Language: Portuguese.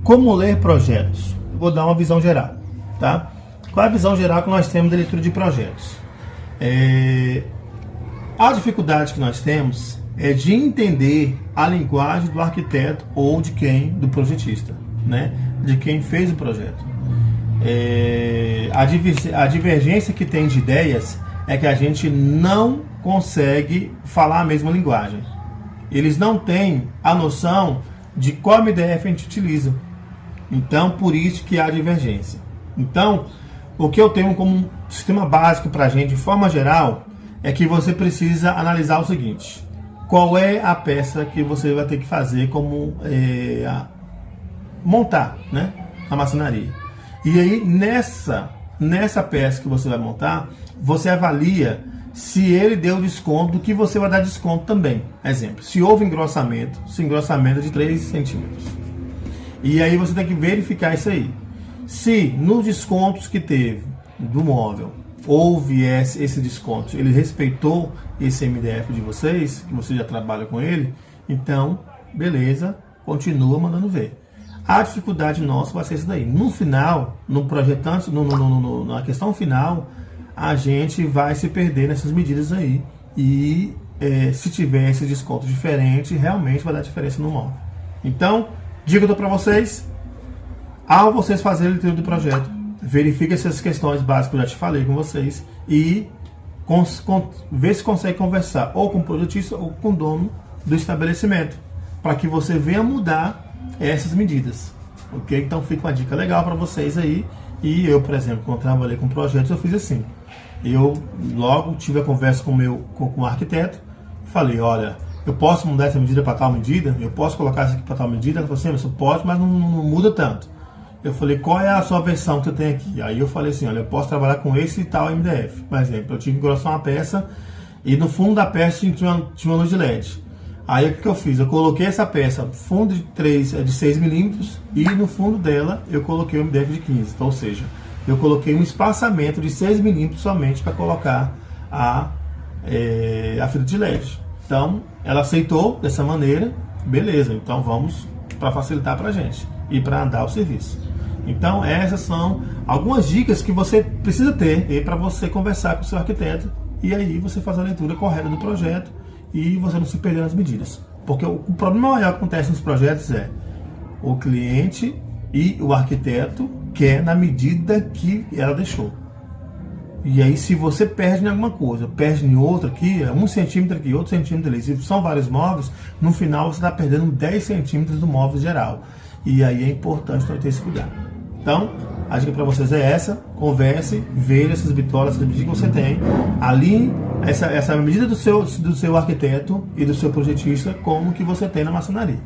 Como ler projetos? Vou dar uma visão geral, tá? Qual é a visão geral que nós temos da leitura de projetos? A dificuldade que nós temos é de entender a linguagem do arquiteto ou do projetista, né? De quem fez o projeto. A divergência que tem de ideias é que a gente não consegue falar a mesma linguagem. Eles não têm a noção de qual MDF a gente utiliza. Então, por isso que há divergência. Então, o que eu tenho como sistema básico para a gente, de forma geral, é que você precisa analisar o seguinte: qual é a peça que você vai ter que fazer como montar, né, a maçonaria. E aí, nessa peça que você vai montar, você avalia se ele deu desconto, do que você vai dar desconto também. Exemplo, se houve engrossamento, se o engrossamento é de 3 centímetros. E aí você tem que verificar isso aí. Se nos descontos que teve do móvel, houve esse desconto, ele respeitou esse MDF de vocês, que você já trabalha com ele, então, beleza, continua mandando ver. A dificuldade nossa vai ser isso daí. No final, no projetante, na questão final, a gente vai se perder nessas medidas aí. E se tiver esse desconto diferente, realmente vai dar diferença no móvel. Então, dica que eu dou para vocês: ao vocês fazerem a leitura do projeto, verifique essas questões básicas que eu já te falei com vocês e vê se consegue conversar ou com o projetista ou com o dono do estabelecimento, para que você venha mudar essas medidas, ok? Então fica uma dica legal para vocês aí. E eu, por exemplo, quando trabalhei com projetos, eu fiz assim. Eu logo tive a conversa com o arquiteto, falei: olha, eu posso mudar essa medida para tal medida? Eu posso colocar isso aqui para tal medida? Ele falou assim: você pode, mas não muda tanto. Eu falei: qual é a sua versão que você tem aqui? Aí eu falei assim: olha, eu posso trabalhar com esse e tal MDF. Por exemplo, eu tive que engrossar uma peça e no fundo da peça tinha uma luz de LED. Aí o que eu fiz? Eu coloquei essa peça fundo de 6 milímetros e no fundo dela eu coloquei o MDF de 15. Então, ou seja, eu coloquei um espaçamento de 6 milímetros somente para colocar a fita de LED. Então, ela aceitou dessa maneira, beleza, então vamos para facilitar para a gente e para andar o serviço. Então, essas são algumas dicas que você precisa ter para você conversar com o seu arquiteto e aí você faz a leitura correta do projeto e você não se perder nas medidas. Porque o problema maior que acontece nos projetos é o cliente e o arquiteto quer na medida que ela deixou. E aí, se você perde em alguma coisa, perde em outra aqui, 1 centímetro aqui, outro centímetro ali, se são vários móveis, no final você está perdendo 10 centímetros do móvel geral. E aí é importante ter esse cuidado. Então, a dica para vocês é essa: converse, veja essas bitolas, essas medidas que você tem, alinhe essa medida do seu arquiteto e do seu projetista como que você tem na maçonaria.